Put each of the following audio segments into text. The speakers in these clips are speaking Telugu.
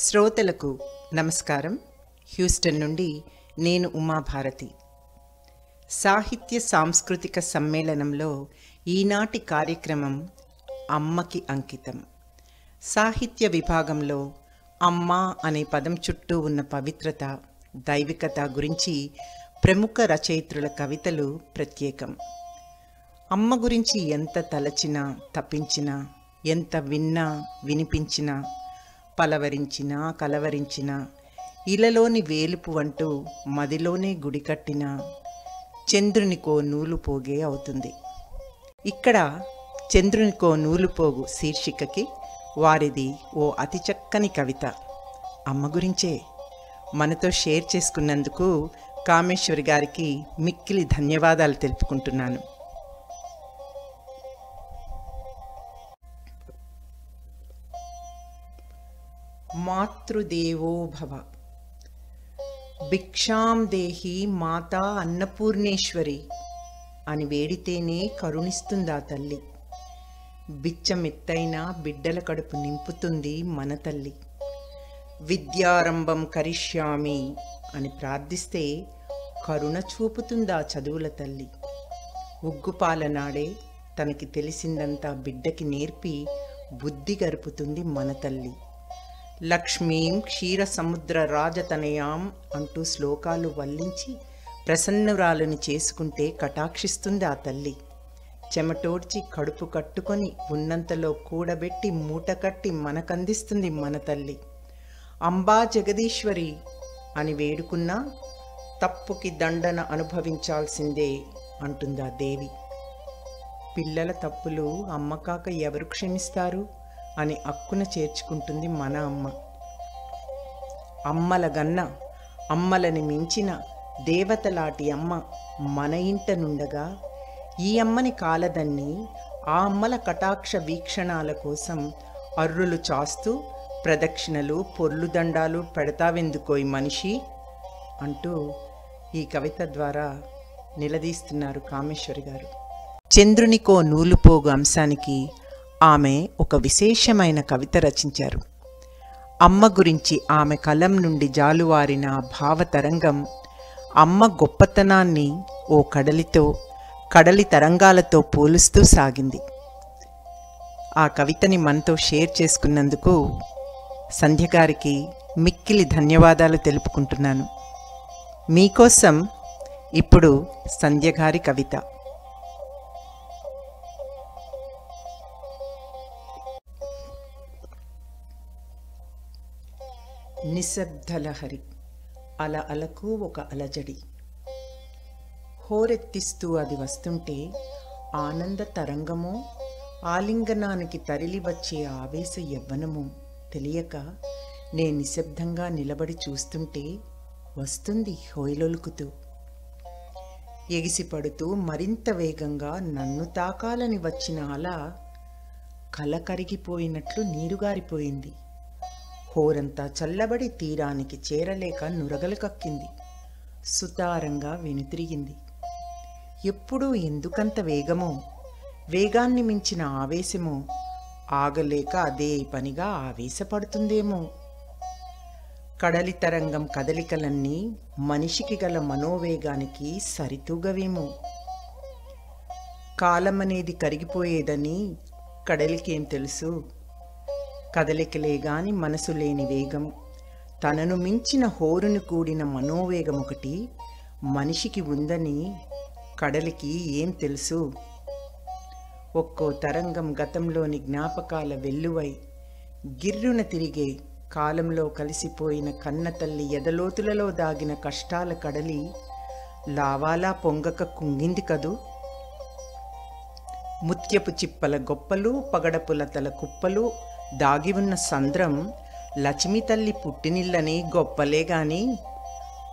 శ్రోతలకు నమస్కారం. హ్యూస్టన్ నుండి నేను ఉమాభారతి. సాహిత్య సాంస్కృతిక సమ్మేళనంలో ఈనాటి కార్యక్రమం అమ్మకి అంకితం. సాహిత్య విభాగంలో అమ్మ అనే పదం చుట్టూ ఉన్న పవిత్రత, దైవికత గురించి ప్రముఖ రచయిత్రుల కవితలు ప్రత్యేకం. అమ్మ గురించి ఎంత తలచినా, తప్పించినా, ఎంత విన్నా, వినిపించినా, పలవరించినా, కలవరించినా, ఇలలోని వేలుపు అంటూ మదిలోనే గుడి కట్టిన చంద్రునికో నూలుపోగే అవుతుంది. ఇక్కడ చంద్రునికో నూలుపోగు శీర్షికకి వారిది ఓ అతి చక్కని కవిత అమ్మ గురించే. మనతో షేర్ చేసుకున్నందుకు కామేశ్వరి గారికి మిక్కిలి ధన్యవాదాలు తెలుపుకుంటున్నాను. మాతృదేవో భవ, భిక్షాం దేహి మాతా అన్నపూర్ణేశ్వరి అని వేడితేనే కరుణిస్తుందా తల్లి. బిచ్చమెత్తైన బిడ్డల కడుపు నింపుతుంది మన తల్లి. విద్యారంభం కరిష్యామి అని ప్రార్థిస్తే కరుణ చూపుతుందా చదువుల తల్లి. ఉగ్గుపాలనాడే తనకి తెలిసిందంతా బిడ్డకి నేర్పి బుద్ధి గరుపుతుంది మన తల్లి. లక్ష్మీం క్షీర సముద్ర రాజతనయాం అంటూ శ్లోకాలు వల్లించి ప్రసన్నురాలను చేసుకుంటే కటాక్షిస్తుంది ఆ తల్లి. చెమటోడ్చి కడుపు కట్టుకొని ఉన్నంతలో కూడబెట్టి మూట కట్టి మనకందిస్తుంది మన తల్లి. అంబా జగదీశ్వరి అని వేడుకున్నా తప్పుకి దండన అనుభవించాల్సిందే అంటుందా దేవి. పిల్లల తప్పులు అమ్మ కాక ఎవరు క్షమిస్తారు అని అక్కున చేర్చుకుంటుంది మన అమ్మ. అమ్మల గన్న, అమ్మలని మించిన దేవతలాంటి అమ్మ మన ఇంట నుండగా ఈ అమ్మని కాలదన్ని ఆ అమ్మల కటాక్ష వీక్షణాల కోసం అర్రులు చాస్తూ ప్రదక్షిణలు, పొర్లు దండాలు పెడతావెందుకోయ్ మనిషి అంటూ ఈ కవిత ద్వారా నిలదీస్తున్నారు కామేశ్వరి గారు. చంద్రునికో నూలుపోగు అంశానికి ఆమె ఒక విశేషమైన కవిత రచించారు. అమ్మ గురించి ఆమె కలం నుండి జాలువారిన భావతరంగం అమ్మ గొప్పతనాన్ని ఓ కడలి తరంగాలతో పోలుస్తూ సాగింది. ఆ కవితని మనతో షేర్ చేసుకున్నందుకు సంధ్య గారికి మిక్కిలి ధన్యవాదాలు తెలుపుకుంటున్నాను. మీకోసం ఇప్పుడు సంధ్య గారి కవిత. నిశ్శబ్దలహరి, అల అలకు ఒక అలజడి, హోరెత్తిస్తూ అది వస్తుంటే ఆనంద తరంగమో, ఆలింగనానికి తరిలి వచ్చే ఆవేశ యవ్వనమో తెలియక నే నిశ్శబ్దంగా నిలబడి చూస్తుంటే వస్తుంది హోయలొలుకుతూ. ఎగిసిపడుతూ మరింత వేగంగా నన్ను తాకాలని వచ్చిన అల కల కరిగిపోయినట్లు నీరుగారిపోయింది. హోరంతా చల్లబడి తీరానికి చేరలేక నురగలు కక్కింది. సుతారంగా వెనుతిరిగింది. ఎప్పుడూ ఎందుకంత వేగమో, వేగాన్ని మించిన ఆవేశమో, ఆగలేక అదే పనిగా ఆవేశపడుతుందేమో. కడలి తరంగం కదలికలన్నీ మనిషికి గల మనోవేగానికి సరితూగవేమో. కాలమనేది కరిగిపోయేదని కడలికేం తెలుసు. కదలికలే గాని మనసు లేని వేగం, తనను మించిన హోరును కూడిన మనోవేగం ఒకటి మనిషికి ఉందని కడలికి ఏం తెలుసు. ఒక్కో తరంగం గతంలోని జ్ఞాపకాల వెల్లువై గిర్రున తిరిగే కాలంలో కలిసిపోయిన కన్నతల్లి ఎదలోతులలో దాగిన కష్టాల కడలి లావాలా పొంగక కుంగింది కదూ. ముత్యపు చిప్పల గొప్పలు, పగడపు లతల కుప్పలు దాగి ఉన్న సంద్రం లక్ష్మి తల్లి పుట్టినిల్లని గొప్పలే గాని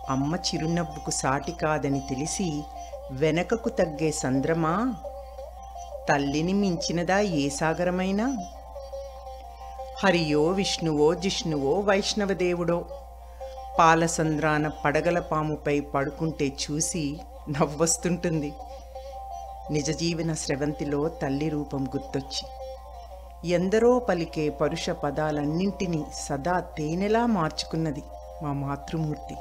అమ్మ చిరునవ్వుకు సాటి కాదని తెలిసి వెనకకు తగ్గే సంద్రమా, తల్లిని మించినదా ఏ సాగరమైనా. హరియో విష్ణువో జిష్ణువో వైష్ణవదేవుడో పాలసంద్రాన పడగల పాముపై పడుకుంటే చూసి నవ్వొస్తుంటుంది. నిజజీవన స్రవంతిలో తల్లి రూపం గుర్తొచ్చి ఎందరో పలికే పరుష పదాలన్నింటినీ సదా తేనెలా మార్చుకున్నది మా మాతృమూర్తి.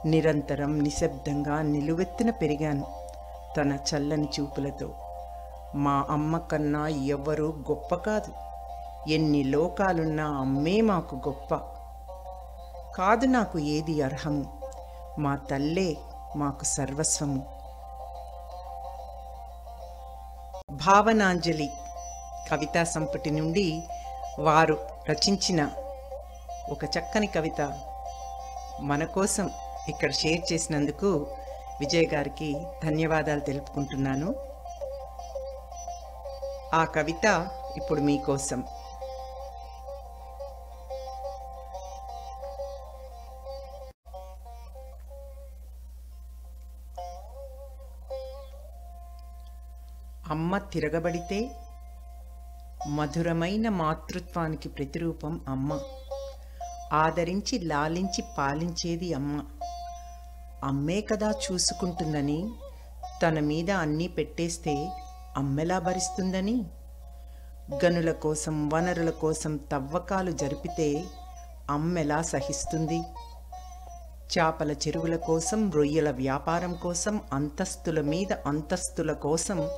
నిరంతరం నిశ్శబ్దంగా నిలువెత్తున పెరిగాను తన చల్లని చూపులతో. మా అమ్మ కన్నా ఎవ్వరూ గొప్ప కాదు. ఎన్ని లోకాలున్నా అమ్మే మాకు గొప్ప. కాదు నాకు ఏది అర్హము, మా తల్లే మాకు సర్వస్వము. భావనాంజలి కవితా సంపుటి నుండి వారు రచించిన ఒక చక్కని కవిత మన కోసం ఇక్కడ షేర్ చేసినందుకు విజయ్ గారికి ధన్యవాదాలు తెలుపుకుంటున్నాను. ఆ కవిత ఇప్పుడు మీకోసం. అమ్మ తిరగబడితే మధురమైన మాతృత్వానికి ప్రతిరూపం అమ్మ. ఆదరించి లాలించి పాలించేది అమ్మ. అమ్మే కదా చూసుకుంటుందని తన మీద అన్నీ పెట్టేస్తే అమ్మెలా భరిస్తుందని. గనుల కోసం వనరుల కోసం తవ్వకాలు జరిపితే అమ్మెలా సహిస్తుంది. చేపల చెరువుల కోసం, రొయ్యల వ్యాపారం కోసం, అంతస్తుల మీద అంతస్తుల కోసం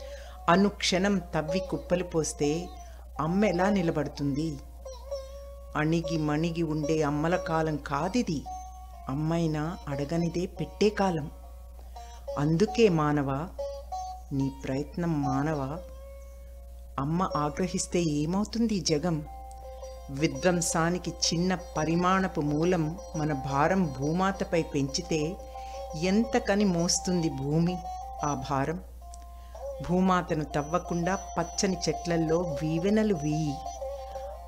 అనుక్షణం తవ్వి కుప్పలు పోస్తే అమ్మెలా నిలబడుతుంది. అణిగి మణిగి ఉండే అమ్మల కాలం కాదిది. అమ్మైనా అడగనిదే పెట్టే కాలం. అందుకే మానవా, నీ ప్రయత్నం మానవా. అమ్మ ఆగ్రహిస్తే ఏమవుతుంది జగం? విధ్వంసానికి చిన్న పరిమాణపు మూలం మన భారం భూమాతపై పెంచితే ఎంతకని మోస్తుంది భూమి ఆ భారం? భూమాతను తవ్వకుండా పచ్చని చెట్లల్లో వీవెనలు వీయి.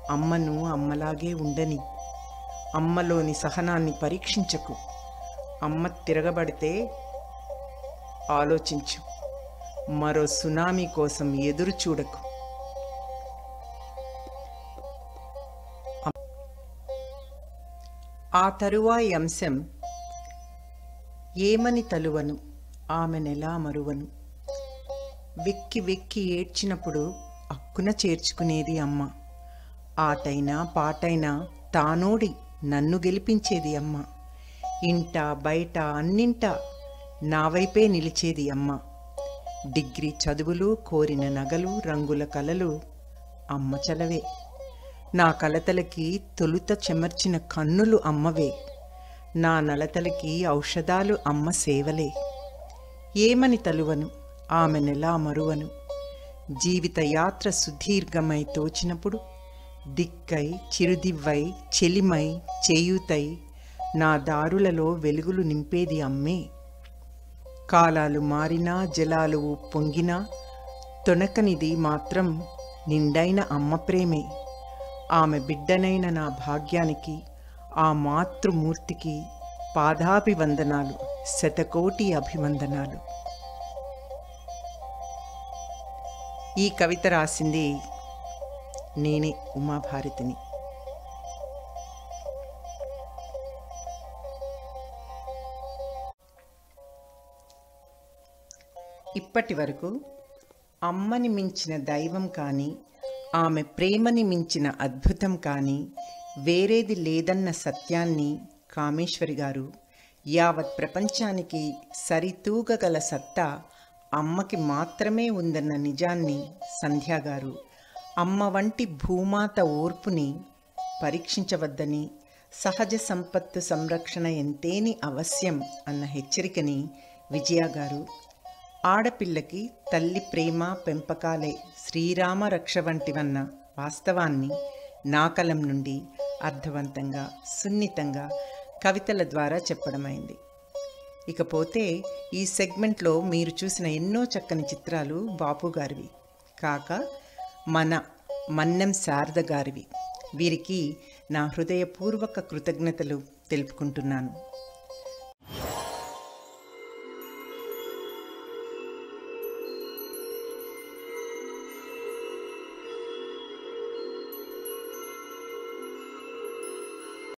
అమ్మను అమ్మలాగే ఉండని. అమ్మలోని సహనాన్ని పరీక్షించకు. అమ్మ తిరగబడితే ఆలోచించు. మరో సునామీ కోసం ఎదురు చూడకు. ఆ తరువాయి అంశం ఏమని తలువను, ఆమెనెలా మరువను. వెక్కి వెక్కి ఏడ్చినప్పుడు అక్కున చేర్చుకునేది అమ్మ. ఆటైనా పాటైనా తానోడి నన్ను గెలిపించేది అమ్మ. ఇంట బయట అన్నింట నా వైపే నిలిచేది అమ్మ. డిగ్రీ చదువులు, కోరిన నగలు, రంగుల కలలు అమ్మ చలవే. నా కలతలకి తొలుత చెమర్చిన కన్నులు అమ్మవే. నా నలతలకి ఔషధాలు అమ్మ సేవలే. ఏమని తలువను, ఆమెనెలా మరువను. జీవిత యాత్ర సుదీర్ఘమై తోచినప్పుడు దిక్కై, చిరుదివ్వై, చెలిమై, చేయూతై నా దారులలో వెలుగులు నింపేది అమ్మే. కాలాలు మారినా, జలాలు పొంగినా తొణకనిది మాత్రం నిండైన అమ్మ ప్రేమే. ఆమె బిడ్డనైన నా భాగ్యానికి, ఆ మాతృమూర్తికి పాదాభివందనాలు, శతకోటి అభివందనాలు. ఈ కవిత రాసింది నేనే, ఉమాభారతిని. ఇప్పటి వరకు అమ్మని మించిన దైవం కానీ, ఆమె ప్రేమని మించిన అద్భుతం కానీ వేరేది లేదన్న సత్యాన్ని కామేశ్వరి గారు, యావత్ ప్రపంచానికి సరితూగగల సత్తా అమ్మకి మాత్రమే ఉందన్న నిజాన్ని సంధ్యా గారు, అమ్మ వంటి భూమాత ఓర్పుని పరీక్షించవద్దని, సహజ సంపత్తు సంరక్షణ ఎంతేని అవశ్యం అన్న హెచ్చరికని విజయ గారు, ఆడపిల్లకి తల్లి ప్రేమ పెంపకాలే శ్రీరామ రక్ష వంటివన్న వాస్తవాన్ని నా కలం నుండి అర్థవంతంగా, సున్నితంగా కవితల ద్వారా చెప్పడమైంది. ఇకపోతే ఈ సెగ్మెంట్లో మీరు చూసిన ఎన్నో చక్కని చిత్రాలు బాపు గారివి కాక మన మన్నెం శారద గారివి. వీరికి నా హృదయపూర్వక కృతజ్ఞతలు తెలుపుకుంటున్నాను.